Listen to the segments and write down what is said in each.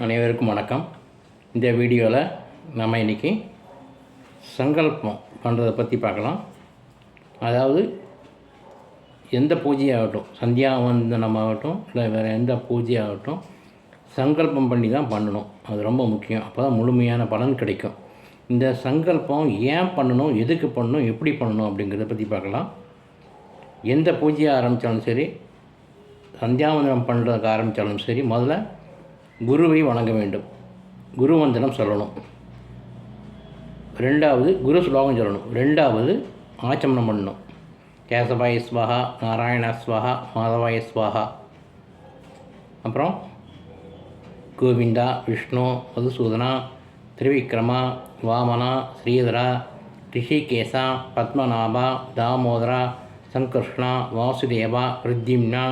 அனைவருக்கும் வணக்கம். இந்த வீடியோவில் நம்ம இன்றைக்கி சங்கல்பம் பண்ணுறதை பற்றி பார்க்கலாம். அதாவது எந்த பூஜையாகட்டும், சந்தியாவந்தனமாகட்டும் இல்லை வேறு எந்த பூஜையாகட்டும் சங்கல்பம் பண்ணி தான் பண்ணணும். அது ரொம்ப முக்கியம். அப்போ தான் முழுமையான பலன் கிடைக்கும். இந்த சங்கல்பம் ஏன் பண்ணணும், எதுக்கு பண்ணணும், எப்படி பண்ணணும் அப்படிங்கிறத பற்றி பார்க்கலாம். எந்த பூஜையை ஆரம்பித்தாலும் சரி, சந்தியாவந்தனம் பண்ணுறதுக்கு ஆரம்பித்தாலும் சரி, முதல்ல குருவை வணங்க வேண்டும். குருவந்தனம் சொல்லணும். ரெண்டாவது குரு ஸ்லோகம் சொல்லணும். ரெண்டாவது ஆச்சமனம் பண்ணணும். கேசவாய ஸ்வாஹா, நாராயண ஸ்வாஹா, மாதவாய ஸ்வாஹா. அப்புறம் கோவிந்தா, விஷ்ணு, மதுசூதனா, திரிவிக்ரமா, வாமனா, ஸ்ரீதரா, ரிஷிகேசா, பத்மநாபா, தாமோதரா, சங்கர்ஷ்ணா, வாசுதேவா, ரித்திம்னா,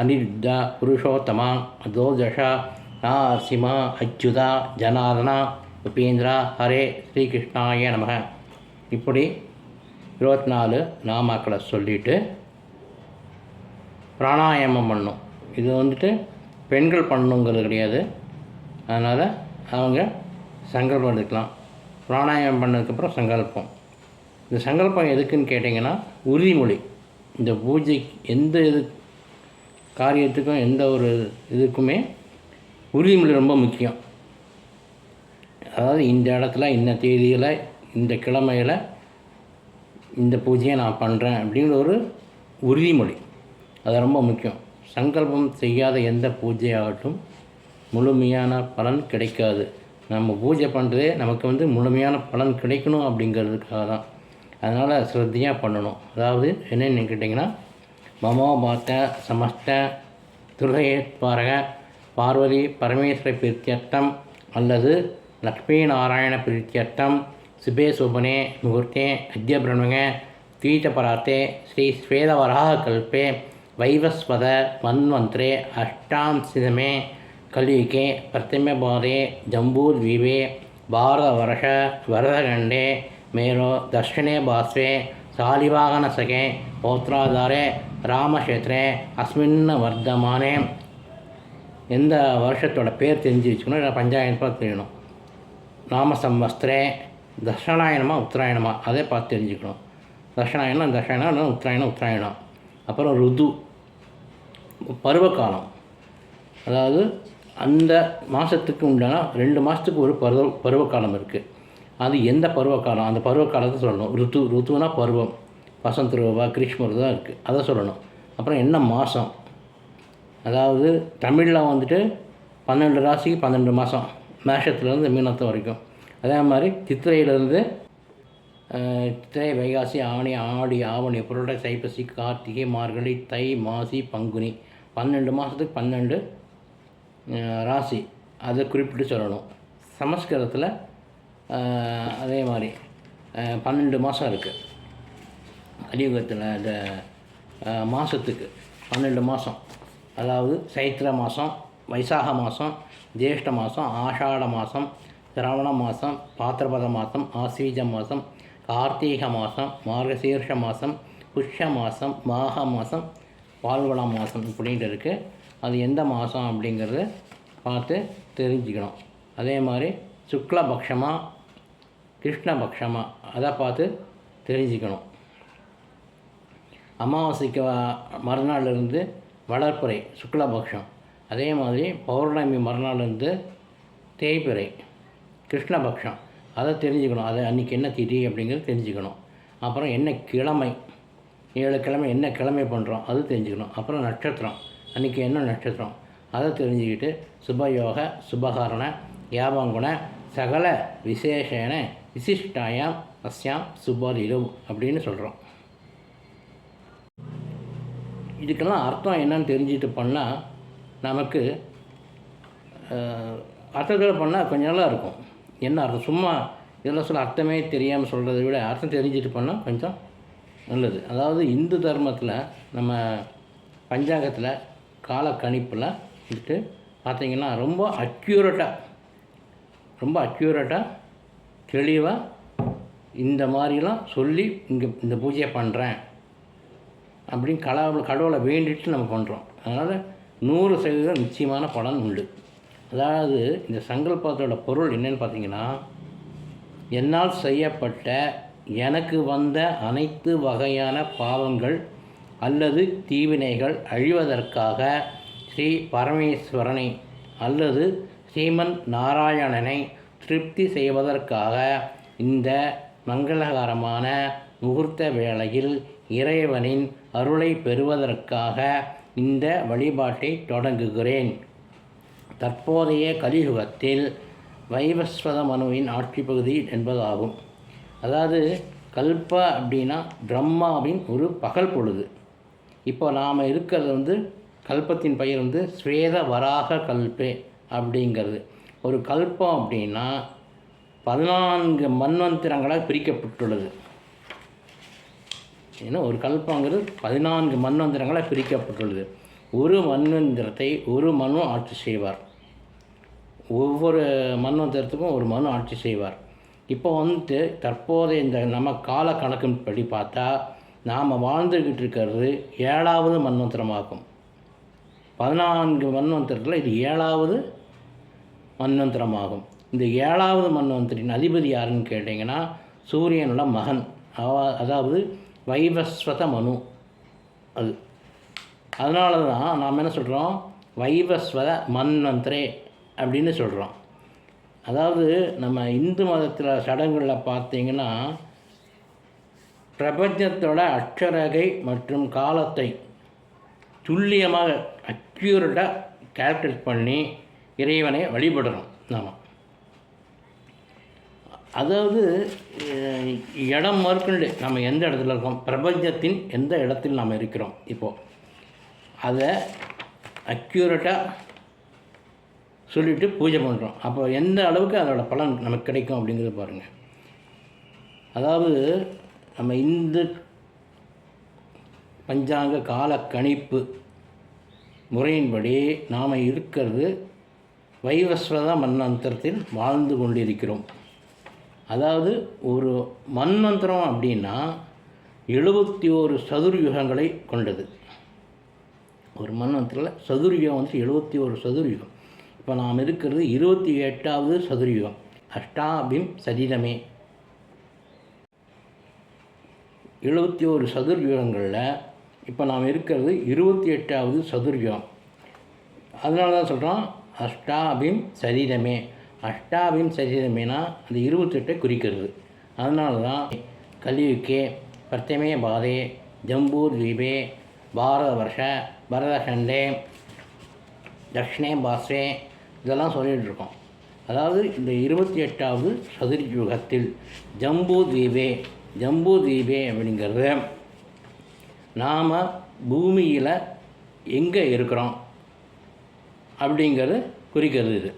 அனிருத்தா, புருஷோத்தமா, அதோஜஷா, நரசிம்மா, அச்சுதா, ஜனார்தனா, உபேந்திரா, ஹரே ஸ்ரீகிருஷ்ணாய நமக. இப்படி 24 நாமாக்களை சொல்லிவிட்டு பிராணாயாமம் பண்ணணும். இது பெண்கள் பண்ணணுங்கிறது கிடையாது. அதனால் அவங்க சங்கல்பம் எடுக்கலாம். பிராணாயாமம் பண்ணதுக்கப்புறம் சங்கல்பம். இந்த சங்கல்பம் எதுக்குன்னு கேட்டிங்கன்னா, உறுதிமொழி. இந்த பூஜை எந்த காரியத்துக்கும் எந்த ஒரு இதுக்குமே உறுதிமொழி ரொம்ப முக்கியம். அதாவது இந்த இடத்துல, இந்த தேதியில், இந்த கிழமையில் இந்த பூஜையை நான் பண்ணுறேன் அப்படிங்கிற ஒரு உறுதிமொழி. அது ரொம்ப முக்கியம். சங்கல்பம் செய்யாத எந்த பூஜையாகட்டும் முழுமையான பலன் கிடைக்காது. நம்ம பூஜை பண்ணுறதே நமக்கு முழுமையான பலன் கிடைக்கணும் அப்படிங்கிறதுக்காக தான். அதனால் ஸ்ரத்தையாக பண்ணணும். அதாவது என்னென்னு கேட்டிங்கன்னா, மமோபாத்த சமஸ்த துர்கயேத்வாரக பார்வதி பரமேஸ்வர பிரீத்தியர்த்தம் அல்லது லக்ஷ்மி நாராயண பிரீத்தியர்த்தம் சுபே சுபனே முகூர்த்தே அத்ய பிரம்மக தீட்டபராத்தே ஸ்ரீ ஸ்வேதவராக கல்பே வைவஸ்வத மன்வந்திரே அஷ்டாம்சிதமே கலியுகே பிரத்திமபாதே ஜம்பூத்வீபே பாரதவர்ஷ வரதகண்டே மேரோ தர்ஷனே பாஸ்வே சாலிவாகனசகே பௌத்ராதாரே ராமக்ஷேத்ரே அஸ்மின் வர்த்தமானே. எந்த வருஷத்தோட பேர் தெரிஞ்சு வச்சுக்கணும். இல்லை பஞ்சாயத்து தெரியணும். நாம சம்வஸ்திரே தட்சிணாயனமா உத்தராயணமா அதே பார்த்து தெரிஞ்சுக்கணும். தட்சிணாயனம் இல்லை உத்தராயணம். அப்புறம் ருது, பருவகாலம். அதாவது அந்த மாதத்துக்கு உண்டான 2 மாதத்துக்கு ஒரு பருவகாலம் இருக்குது. அது எந்த பருவகாலம், அந்த பருவகாலத்தை சொல்லணும். ருத்துனா பருவம். வசந்த ருவா, கிரீஷ்ம ருவா இருக்குது, அதை சொல்லணும். அப்புறம் என்ன மாதம், அதாவது தமிழில் 12 ராசிக்கு 12 மாதம், மேஷத்துலேருந்து மீனத்து வரைக்கும். அதே மாதிரி சித்திரையிலேருந்து சித்திரை, வைகாசி, ஆணி, ஆடி, ஆவணி, புரட்டாசி, ஐப்பசி, கார்த்திகை, மார்கழி, தை, மாசி, பங்குனி. 12 மாதத்துக்கு 12 ராசி, அதை குறிப்பிட்டு சொல்லணும். சமஸ்கிருதத்தில் அதே மாதிரி 12 மாதம் இருக்குது. கலியுகத்தில் இந்த மாதத்துக்கு 12 மாதம். அதாவது சைத்திர மாதம், வைசாக மாதம், ஜேஷ்ட மாதம், ஆஷாட மாதம், சிரவண மாதம், பாத்திரபத மாதம், ஆஸ்வீஜ மாதம், கார்த்திகை மாதம், மார்கசீர்ஷ மாதம், புஷ்ய மாதம், மாக மாதம், பால்குட மாதம் இப்படின்ட்டு இருக்குது. அது எந்த மாதம் அப்படிங்கிறத பார்த்து தெரிஞ்சுக்கணும். அதே மாதிரி சுக்லபக்ஷமா கிருஷ்ணபக்ஷமா அதை பார்த்து தெரிஞ்சுக்கணும். அமாவாசைக்கு மறுநாள்லேருந்து வளர்ப்புறை சுக்லபக்ஷம். அதே மாதிரி பௌர்ணமி மறுநாள்லேருந்து தேய்பிறை கிருஷ்ணபக்ஷம். அதை தெரிஞ்சுக்கணும். அதை அன்றைக்கி என்ன திதி அப்படிங்கிறது தெரிஞ்சுக்கணும். அப்புறம் என்ன கிழமை, 7 கிழமை என்ன கிழமை பண்ணுறோம் அது தெரிஞ்சுக்கணும். அப்புறம் நட்சத்திரம், அன்றைக்கி என்ன நட்சத்திரம் அதை தெரிஞ்சுக்கிட்டு சுபயோக சுபகரண யாபங்குண சகல விசேஷன விசிஷ்டாயாம் அஸ்யாம் சுபரிலு அப்படின்னு சொல்கிறோம். இதுக்கெல்லாம் அர்த்தம் என்னன்னு தெரிஞ்சுட்டு பண்ணால் நமக்கு அர்த்தத்தில் பண்ணால் கொஞ்சம் நல்லா இருக்கும். என்ன அர்த்தம், சும்மா இதெல்லாம் சொல்ல அர்த்தமே தெரியாமல் சொல்கிறத விட அர்த்தம் தெரிஞ்சுட்டு பண்ணால் கொஞ்சம் நல்லது. அதாவது இந்து தர்மத்தில் நம்ம பஞ்சாங்கத்தில் கால கணிப்பில் பார்த்திங்கன்னா ரொம்ப அக்யூரேட்டாக தெளிவாக இந்த மாதிரிலாம் சொல்லி இந்த பூஜையை பண்ணுறேன் அப்படின்னு கடவுளை வேண்டிட்டு நம்ம பண்ணுறோம். அதனால் 100% நிச்சயமான பலன் உண்டு. அதாவது இந்த சங்கல்பத்தோட பொருள் என்னன்னு பார்த்தீங்கன்னா, என்னால் செய்யப்பட்ட எனக்கு வந்த அனைத்து வகையான பாவங்கள் அல்லது தீவினைகள் அழிவதற்காக ஸ்ரீ பரமேஸ்வரனை அல்லது ஸ்ரீமன் நாராயணனை திருப்தி செய்வதற்காக இந்த மங்களகரமான முகூர்த்த வேளையில் இறைவனின் அருளை பெறுவதற்காக இந்த வழிபாட்டை தொடங்குகிறேன். தற்போதைய கலியுகத்தில் வைவஸ்வத மனுவின் ஆட்சி பகுதி என்பதாகும். அதாவது கல்ப அப்படின்னா பிரம்மாவின் ஒரு பகல் பொழுது. இப்போ நாம் இருக்கிறது கல்பத்தின் பெயர் ஸ்வேத வராக கல்பே அப்படிங்கிறது. ஒரு கல்பம் அப்படின்னா 14 மன்வந்திரங்களாக பிரிக்கப்பட்டுள்ளது. ஏன்னா ஒரு கல்பங்கிறது 14 மன்வந்திரங்களாக பிரிக்கப்பட்டுள்ளது. ஒரு மன்வந்திரத்தை ஒரு மனு ஆட்சி செய்வார். ஒவ்வொரு மன்வந்திரத்துக்கும் ஒரு மனு ஆட்சி செய்வார். இப்போ தற்போதைய இந்த நம்ம கால கணக்கின்படி பார்த்தா நாம் வாழ்ந்துக்கிட்டு இருக்கிறது 7வது மன்வந்திரமாகும். 14 மன்வந்திரத்தில் இது 7வது மன்வந்திரமாகும். இந்த 7வது மன்வந்திரின் அதிபதி யாருன்னு கேட்டிங்கன்னா சூரியனோட மகன், அதாவது வைவஸ்வத மனு. அதனால தான் நாம் என்ன சொல்கிறோம், வைவஸ்வத மன்வந்திரே அப்படின்னு சொல்கிறோம். அதாவது நம்ம இந்து மதத்தில் சடங்குகளில் பார்த்தீங்கன்னா பிரபஞ்சத்தோட அட்சரகை மற்றும் காலத்தை துல்லியமாக அக்யூரேட்டாக கால்குலேட் பண்ணி இறைவனை வழிபடுறோம் நாம். அதாவது இடம் மறுக்கண்டு நம்ம எந்த இடத்துல இருக்கோம், பிரபஞ்சத்தின் எந்த இடத்தில் நாம் இருக்கிறோம், இப்போது அதை அக்யூரேட்டாக சொல்லிவிட்டு பூஜை பண்ணுறோம். அப்போ எந்த அளவுக்கு அதோடய பலன் நமக்கு கிடைக்கும் அப்படிங்கிறது பாருங்கள். அதாவது நம்ம இந்து பஞ்சாங்க கால கணிப்பு முறையின்படி நாம் இருக்கிறது வைவஸ்வத மன்வந்திரத்தில் வாழ்ந்து கொண்டிருக்கிறோம். அதாவது ஒரு மன்வந்திரம் அப்படின்னா 71 சதுர்யுகங்களை கொண்டது. ஒரு மன்வந்திரத்தில் சதுர்யுகம் 71 சதுர்யுகம். இப்போ நாம் இருக்கிறது 28வது சதுர்யுகம், அஷ்டாபிம் சரீரமே. 71 சதுர்யுகங்களில் இப்போ நாம் இருக்கிறது 28வது சதுர்யுகம். அதனால தான் சொல்கிறோம் அஷ்டாபிம் சரீரமே. அஷ்டாபிம் சரீரமேனா அந்த 28 குறிக்கிறது. அதனால தான் கலியுகே பிரத்தமே பாதே ஜம்பூத்வீபே பாரத வருஷ பரதகண்டே தக்ஷிணே பாஸ்ரே இதெல்லாம் சொல்லிகிட்ருக்கோம். அதாவது இந்த 28வது சதுர்யுகத்தில் ஜம்பூத்வீபே அப்படிங்கிறது நாம் பூமியில் எங்கே இருக்கிறோம் அப்படிங்கிறது குறிக்கிறது. இது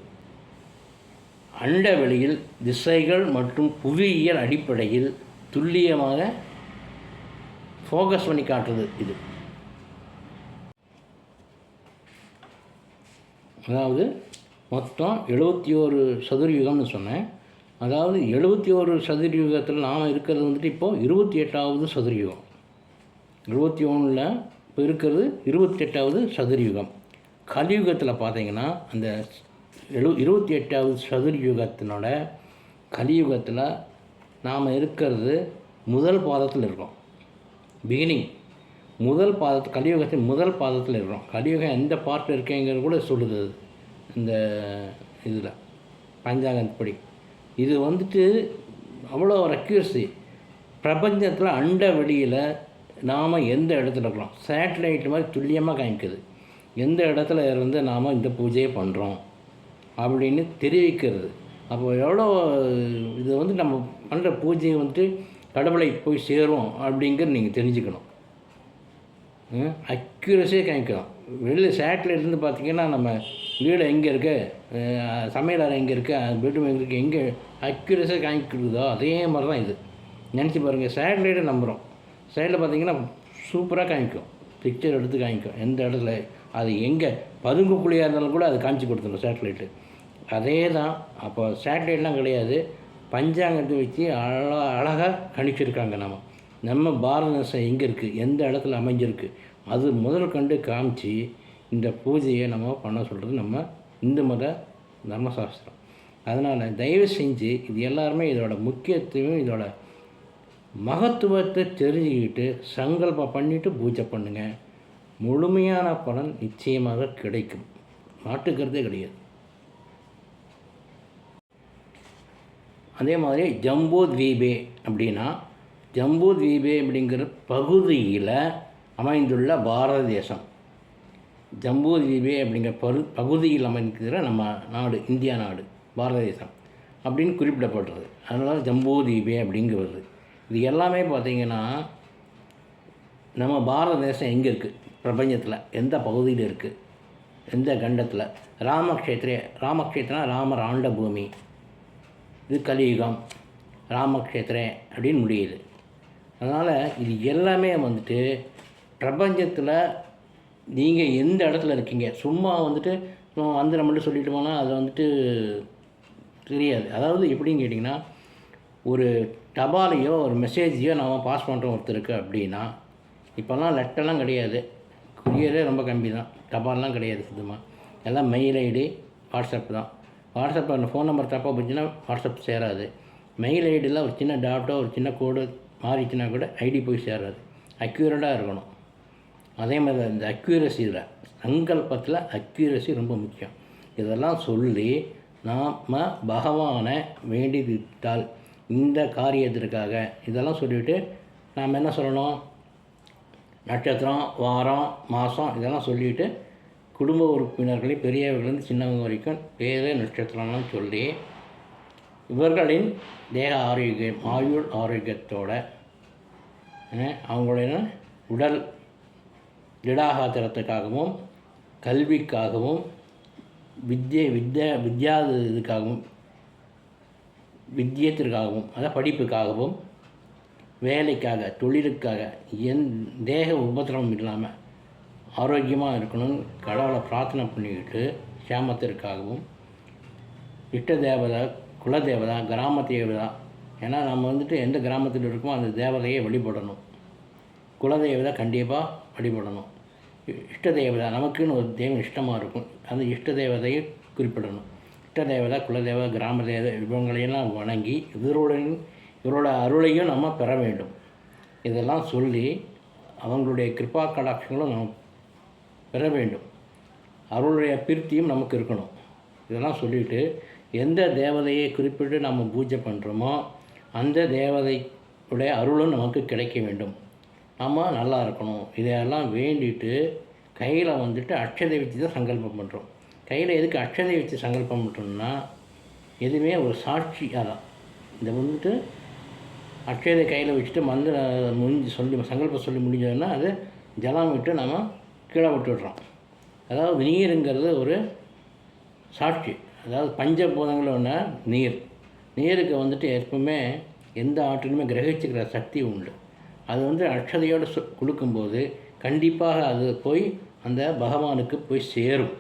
அண்டவெளியில் திசைகள் மற்றும் புவியியல் அடிப்படையில் துல்லியமாக ஃபோக்கஸ் பண்ணி காட்டுறது இது. அதாவது மொத்தம் 71 சதுர்யுகம்னு சொன்னேன். அதாவது 71 சதுர்யுகத்தில் நாம் இருக்கிறது இப்போது 28வது சதுர்யுகம். 21ல் இப்போ இருக்கிறது 28வது சதுர்யுகம். கலியுகத்தில் பார்த்திங்கன்னா அந்த 28வது சதுர்யுகத்தினோட கலியுகத்தில் நாம் இருக்கிறது முதல் பாதத்தில் இருக்கோம். பிகினிங் கலியுகத்தின் முதல் பாதத்தில் இருக்கிறோம். கலியுகம் எந்த பார்ட்டில் இருக்கேங்கிறது கூட சொல்லுது இந்த இதில் பஞ்சாங்கப்படி. இது அவ்வளோ ஒரு அக்யூரசி. பிரபஞ்சத்தில் அண்ட வெளியில் நாம் எந்த இடத்துல இருக்கிறோம், சேட்டலைட் மாதிரி துல்லியமாக காமிக்குது. எந்த இடத்துல இருந்து நாம் இந்த பூஜையை பண்ணுறோம் அப்படின்னு தெரிவிக்கிறது. அப்போ எவ்வளோ இது நம்ம பண்ணுற பூஜையை கடவுளை போய் சேரும் அப்படிங்கிறது நீங்கள் தெரிஞ்சுக்கணும். அக்யூரஸியாக காமிக்கலாம். வெளியில் சேட்டலைட்லேருந்து பார்த்திங்கன்னா நம்ம வீடு எங்கே இருக்குது, சமையல் அறை எங்கே இருக்குது, பெட்ரூம் எங்கே இருக்குது, எங்கே அக்யூரஸியாக காமிக்கிறதோ அதே மாதிரி தான் இது. நினச்சி பாருங்கள், சேட்டலைட்டை நம்புகிறோம். சைடில் பார்த்திங்கன்னா சூப்பராக காமிக்கும், பிக்சர் எடுத்து காமிக்கும் எந்த இடத்துல, அது எங்கே பதுங்குக்குழியாக இருந்தாலும் கூட அது காமிச்சு கொடுத்துரும் சேட்டலைட்டு. அதே தான். அப்போ சேட்டலைட்லாம் கிடையாது, பஞ்சாங்கத்தை வச்சு அழகாக கணிச்சிருக்காங்க. நம்ம பாரத தேசம் எங்கே இருக்குது, எந்த இடத்துல அமைஞ்சிருக்கு, அது முதல் கண்டு காமிச்சு இந்த பூஜையை நம்ம பண்ண சொல்கிறது நம்ம இந்து மத தர்மசாஸ்திரம். அதனால் தயவு செஞ்சு இது எல்லாருமே இதோட முக்கியத்துவம், இதோட மகத்துவத்தை தெரிஞ்சுக்கிட்டு சங்கல்பம் பண்ணிவிட்டு பூஜை பண்ணுங்கள். முழுமையான பலன் நிச்சயமாக கிடைக்கும், மாட்டுக்கிறதே கிடையாது. அதே மாதிரி ஜம்பூத்வீபே அப்படின்னா, ஜம்பூத்வீபே அப்படிங்கிற பகுதியில் அமைந்துள்ள பாரத தேசம். ஜம்பூத்வீபே அப்படிங்கிற பகுதியில் அமைந்திருக்கிற நம்ம நாடு, இந்தியா நாடு, பாரத தேசம் அப்படின்னு குறிப்பிடப்படுறது. அதனால் ஜம்பூத்வீபே அப்படிங்கிறது. இது எல்லாமே பார்த்திங்கன்னா நம்ம பாரத தேசம் எங்கே இருக்குது, பிரபஞ்சத்தில் எந்த பகுதியில் இருக்குது, எந்த கண்டத்தில். ராமக்ஷேத்திரா ராமர் ஆண்ட பூமி, இது கலியுகம், ராமக்ஷேத்திரே அப்படின்னு முடியுது. அதனால் இது எல்லாமே வந்துட்டு பிரபஞ்சத்தில் நீங்கள் எந்த இடத்துல இருக்கீங்க, சும்மா வந்துட்டு மந்திரம் மட்டும் சொல்லிட்டு போனால் அது வந்துட்டு தெரியாது. அதாவது எப்படின்னு கேட்டிங்கன்னா, ஒரு தபாலையோ ஒரு மெசேஜையோ நம்ம பாஸ் பண்ணுறோம் ஒருத்தருக்கு அப்படின்னா, இப்போல்லாம் லெட்டர்லாம் கிடையாது, குரியரே ரொம்ப கம்மி தான், தபால்லாம் கிடையாது சுத்தமாக. எல்லாம் மெயில் ஐடி, வாட்ஸ்அப் தான். வாட்ஸ்அப் அந்த ஃபோன் நம்பர் தப்பாக போச்சுன்னா வாட்ஸ்அப் சேராது. மெயில் ஐடியில் ஒரு சின்ன டாட்டோ ஒரு சின்ன கோடு மாறிச்சுன்னா கூட ஐடி போய் சேராது. அக்யூரேட்டாக இருக்கணும். அதே மாதிரி இந்த அக்யூரஸியில், சங்கல்பத்தில் அக்யூரஸி ரொம்ப முக்கியம். இதெல்லாம் சொல்லி நாம் பகவானை வேண்டிவிட்டால் இந்த காரியத்திற்காக இதெல்லாம் சொல்லிவிட்டு நாம் என்ன சொல்லணும், நட்சத்திரம், வாரம், மாதம் இதெல்லாம் சொல்லிவிட்டு குடும்ப உறுப்பினர்களை பெரியவர்களேருந்து சின்னவங்க வரைக்கும் பேர் நட்சத்திரம்லாம் சொல்லி இவர்களின் தேக ஆரோக்கியம், ஆயுள் ஆரோக்கியத்தோட அவங்களுடைய உடல் திடாகாத்திரத்துக்காகவும் கல்விக்காகவும் வித்யாதிற்காகவும் வித்தியத்திற்காகவும் அதாவது படிப்புக்காகவும் வேலைக்காக தொழிலுக்காக தேக உபத்திரவம் இல்லாமல் ஆரோக்கியமாக இருக்கணும்னு கடவுளை பிரார்த்தனை பண்ணிக்கிட்டு சேமத்திற்காகவும் இஷ்ட தேவதா, குலதேவதா, கிராம தேவதா, ஏன்னா நம்ம வந்துட்டு எந்த கிராமத்தில் இருக்கோமோ அந்த தேவதையை வழிபடணும். குலதேவதா கண்டிப்பாக வழிபடணும். இஷ்ட தேவதா, நமக்குன்னு ஒரு தெய்வம் இஷ்டமாக இருக்கும், அந்த இஷ்ட தேவதையை குறிப்பிடணும். இஷ்ட தேவதா, குலதேவதா, கிராம தேவதை இவங்களையெல்லாம் வணங்கி இவரோட அருளையும் நம்ம பெற வேண்டும். இதெல்லாம் சொல்லி அவங்களுடைய கிருபா கடாட்சங்களும் நம்ம பெற வேண்டும். அருளுடைய பிரித்தியும் நமக்கு இருக்கணும். இதெல்லாம் சொல்லிவிட்டு எந்த தேவதையை குறிப்பிட்டு நம்ம பூஜை பண்ணுறோமோ அந்த தேவதையுடைய அருளும் நமக்கு கிடைக்க வேண்டும். நம்ம நல்லா இருக்கணும். இதையெல்லாம் வேண்டிட்டு கையில் வந்துட்டு அட்சதை வச்சு தான் சங்கல்பம் பண்ணுறோம். கையில் எதுக்கு அட்சதை வச்சு சங்கல்பம் பண்ணுறோம்னா, எதுவுமே ஒரு சாட்சியாக தான். இந்த வந்துட்டு அட்சதை கையில் வச்சுட்டு சங்கல்பம் சொல்லி முடிஞ்சதுன்னா அது ஜலம் விட்டு நம்ம கீழே விட்டுடுறோம். அதாவது நீருங்கிறது ஒரு சாட்சி. அதாவது பஞ்சபூதங்கள் ஒன்று நீருக்கு வந்துட்டு எப்பவுமே எந்த ஆற்றிலுமே கிரகிச்சுக்கிற சக்தி உண்டு. அது வந்து அட்சதையோடு கொடுக்கும்போது கண்டிப்பாக அது போய் அந்த பகவானுக்கு போய் சேரும்.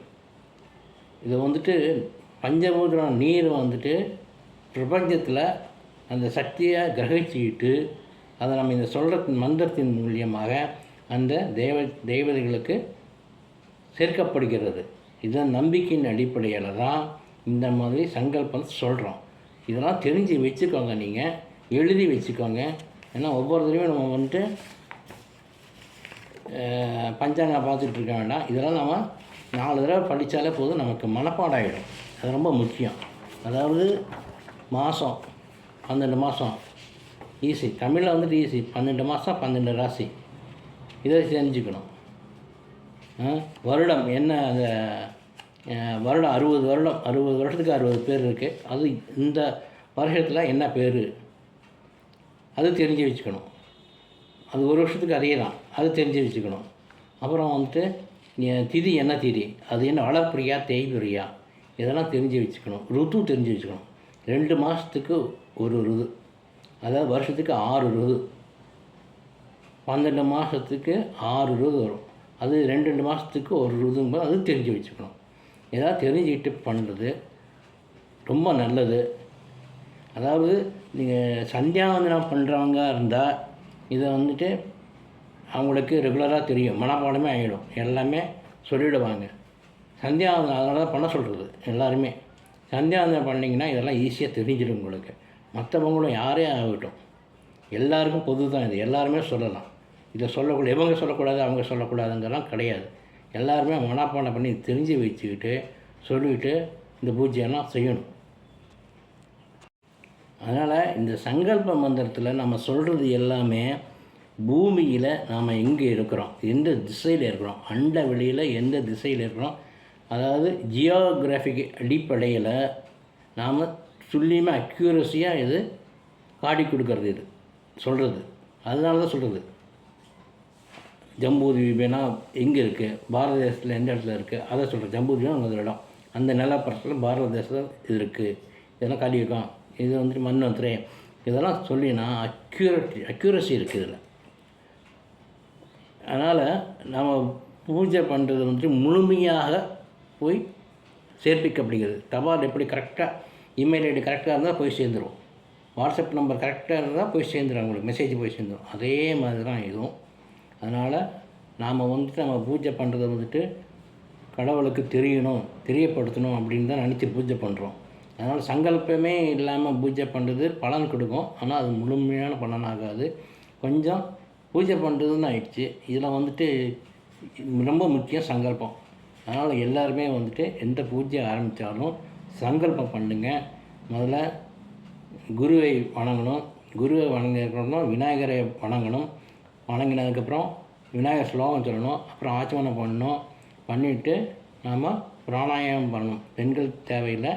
இதை வந்துட்டு பஞ்சபூத நீர் வந்துட்டு பிரபஞ்சத்தில் அந்த சக்தியை கிரகிச்சுக்கிட்டு அதை நம்ம இந்த சொல்கிற மந்திரத்தின் மூலியமாக அந்த தேவதைகளுக்கு சேர்க்கப்படுகிறது. இதன் நம்பிக்கையின் அடிப்படையில் தான் இந்த மாதிரி சங்கல்பம் சொல்கிறோம். இதெல்லாம் தெரிஞ்சு வச்சுக்கோங்க, நீங்கள் எழுதி வச்சுக்கோங்க. ஏன்னா ஒவ்வொரு தடவையும் நம்ம வந்துட்டு பஞ்சாங்கம் பார்த்துட்டு இருக்க வேண்டாம். இதெல்லாம் நம்ம 4 தடவை படித்தாலே போதும், நமக்கு மனப்பாடம் ஆகிடும். அது ரொம்ப முக்கியம். அதாவது மாதம் 12 மாதம் ஈஸி, தமிழில் வந்துட்டு ஈஸி. 12 மாதம் 12 ராசி, இதை தெரிஞ்சுக்கணும். வருடம் என்ன, அந்த வருடம் 60 வருஷத்துக்கு 60 பேர் இருக்குது. அது இந்த வருஷத்தில் என்ன பேர் அது தெரிஞ்சு வச்சுக்கணும். அது ஒரு வருஷத்துக்கு அதே தான், அது தெரிஞ்சு வச்சுக்கணும். அப்புறம் வந்துட்டு திதி என்ன திதி, அது என்ன வளர்ப்பிரியா தேய்பிரியா, இதெல்லாம் தெரிஞ்சு வச்சுக்கணும். ருது தெரிஞ்சு வச்சுக்கணும். 2 மாதத்துக்கு ஒரு ருது, அதாவது வருஷத்துக்கு 6 ருது. 12 மாதத்துக்கு 6 ருது வரும். அது 2 மாதத்துக்கு ஒரு ருதுங்கும்போது அது தெரிஞ்சு வச்சுக்கணும். ஏதாவது தெரிஞ்சுக்கிட்டு பண்ணுறது ரொம்ப நல்லது. அதாவது நீங்கள் சந்தியாவந்தனம் பண்ணுறவங்க இருந்தால் இதை வந்துட்டு அவங்களுக்கு ரெகுலராக தெரியும், மனப்பாடமே ஆகிடும், எல்லாமே சொல்லிவிடுவாங்க. சந்தியாவந்தனம் அதனால தான் பண்ண சொல்கிறது எல்லாருமே. சந்தியாவந்தனம் பண்ணிங்கன்னா இதெல்லாம் ஈஸியாக தெரிஞ்சிடும் உங்களுக்கு. மற்றவங்களும் யாரே ஆகட்டும், எல்லாருக்கும் பொது தான் இது, எல்லாருமே சொல்லலாம். இதை சொல்லக்கூடாது, இவங்க சொல்லக்கூடாது அவங்க சொல்லக்கூடாதுங்கெல்லாம் கிடையாது. எல்லாருமே மனப்பாடம் பண்ணி தெரிஞ்சு வச்சுக்கிட்டு சொல்லிவிட்டு இந்த பூஜையெல்லாம் செய்யணும். அதனால் இந்த சங்கல்ப மந்திரத்தில் நம்ம சொல்கிறது எல்லாமே பூமியில் நாம் எங்கே இருக்கிறோம், எந்த திசையில் இருக்கிறோம், அண்ட வெளியில் எந்த திசையில் இருக்கிறோம், அதாவது ஜியோகிராஃபிக் அடிப்படையில் நாம் துல்லியமாக அக்யூரஸியாக இது காட்டி கொடுக்கறது. இது சொல்கிறது அதனால தான் சொல்கிறது. ஜம்பூதீபனா எங்கே இருக்குது, பாரத தேசத்தில் எந்த இடத்துல இருக்குது அதை சொல்கிறேன். ஜம்பூதீபம் அங்கே இடம், அந்த நிலப்பரப்பில் பாரத தேசத்தில் இது இருக்குது, இதெல்லாம் காட்டியிருக்கோம். இது வந்துட்டு மன்வந்திரே இதெல்லாம் சொல்லினா அக்யூரசி இருக்குது இதில். அதனால் நம்ம பூஜை பண்ணுறது வந்துட்டு முழுமையாக போய் சேர்ப்பிக்கப்படுகிறது. தபால் எப்படி கரெக்டாக, இமெயில் ஐடி கரெக்டாக இருந்தால் போய் சேர்ந்துடும், வாட்ஸ்அப் நம்பர் கரெக்டாக இருந்தால் போய் சேர்ந்துடும், அவங்களுக்கு மெசேஜ் போய் சேர்ந்துடும். அதே மாதிரி தான் இதுவும். அதனால் நாம் வந்துட்டு நம்ம பூஜை பண்ணுறதை வந்துட்டு கடவுளுக்கு தெரியணும், தெரியப்படுத்தணும் அப்படின்னு தான் நினச்சி பூஜை பண்ணுறோம். அதனால் சங்கல்பமே இல்லாமல் பூஜை பண்ணுறது பலன் கொடுக்கும், ஆனால் அது முழுமையான பலன் ஆகாது. கொஞ்சம் பூஜை பண்ணுறதுன்னு ஆயிடுச்சு. இதில் வந்துட்டு ரொம்ப முக்கியம் சங்கல்பம். அதனால் எல்லாருமே வந்துட்டு எந்த பூஜை ஆரம்பித்தாலும் சங்கல்பம் பண்ணுங்க. முதல்ல குருவை வணங்கணும், குருவை வணங்கினதுக்கப்புறம் விநாயகரை வணங்கணும், வணங்கினதுக்கப்புறம் விநாயகர் ஸ்லோகம் சொல்லணும், அப்புறம் ஆச்சமனம் பண்ணணும், பண்ணிவிட்டு நாம் பிராணாயாமம் பண்ணணும். பெண்கள் தேவையில்லை,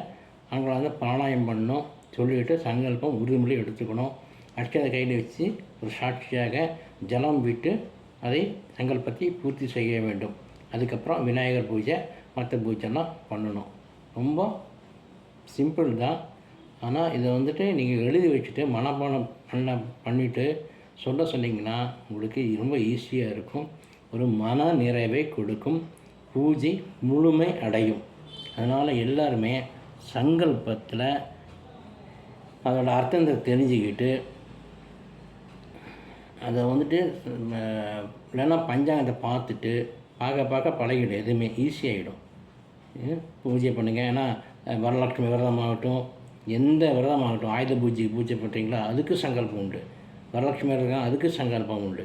ஆண்களை வந்து பிராணாயாமம் பண்ணணும். சொல்லிவிட்டு சங்கல்பம் உறுதிமொழி எடுத்துக்கணும். அட்சதை கையில் வச்சு ஒரு சாட்சியாக ஜலம் விட்டு அதை சங்கல்பத்தை பூர்த்தி செய்ய வேண்டும். அதுக்கப்புறம் விநாயகர் பூஜை மற்ற பூஜைலாம் பண்ணணும். ரொம்ப சிம்பிள் தான். ஆனால் இதை வந்துட்டு நீங்கள் எழுதி வச்சுட்டு மனப்பாடம் பண்ணிவிட்டு சொல்ல சொன்னீங்கன்னா உங்களுக்கு ரொம்ப ஈஸியாக இருக்கும், ஒரு மன நிறைவை கொடுக்கும், பூஜை முழுமை அடையும். அதனால் எல்லாருமே சங்கல்பத்தில் அதோட அர்த்தத்தை தெரிஞ்சுக்கிட்டு அதை வந்துட்டு இல்லைன்னா பஞ்சாங்கத்தை பார்த்துட்டு பார்க்க பழகிடும், எதுவுமே ஈஸியாகிடும். பூஜை பண்ணுங்கள். ஏன்னா வரலட்சுமி விரதமாகட்டும், எந்த விரதமாகட்டும், ஆயுத பூஜைக்கு பூஜை பண்ணுறீங்களா அதுக்கு சங்கல்பம் உண்டு, வரலட்சுமி விரதம் அதுக்கு சங்கல்பம் உண்டு,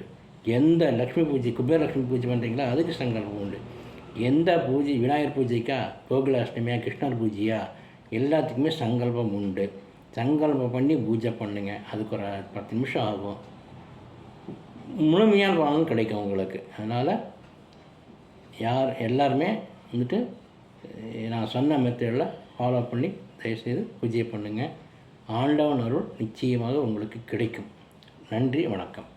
எந்த லக்ஷ்மி பூஜை குபேரலட்சுமி பூஜை பண்ணுறீங்களா அதுக்கு சங்கல்பம் உண்டு, எந்த பூஜை விநாயகர் பூஜைக்கா, கோகுலாஷ்டமியா, கிருஷ்ணர் பூஜையா, எல்லாத்துக்குமே சங்கல்பம் உண்டு. சங்கல்பம் பண்ணி பூஜை பண்ணுங்கள். அதுக்கு ஒரு 10 நிமிஷம் ஆகும், முழுமையான பலன் கிடைக்கும் உங்களுக்கு. அதனால் எல்லாருமே வந்துட்டு நான் சொன்ன மெத்தடில் ஃபாலோ பண்ணி தயவுசெய்து பூஜை பண்ணுங்கள். ஆண்டவன் அருள் நிச்சயமாக உங்களுக்கு கிடைக்கும். நன்றி, வணக்கம்.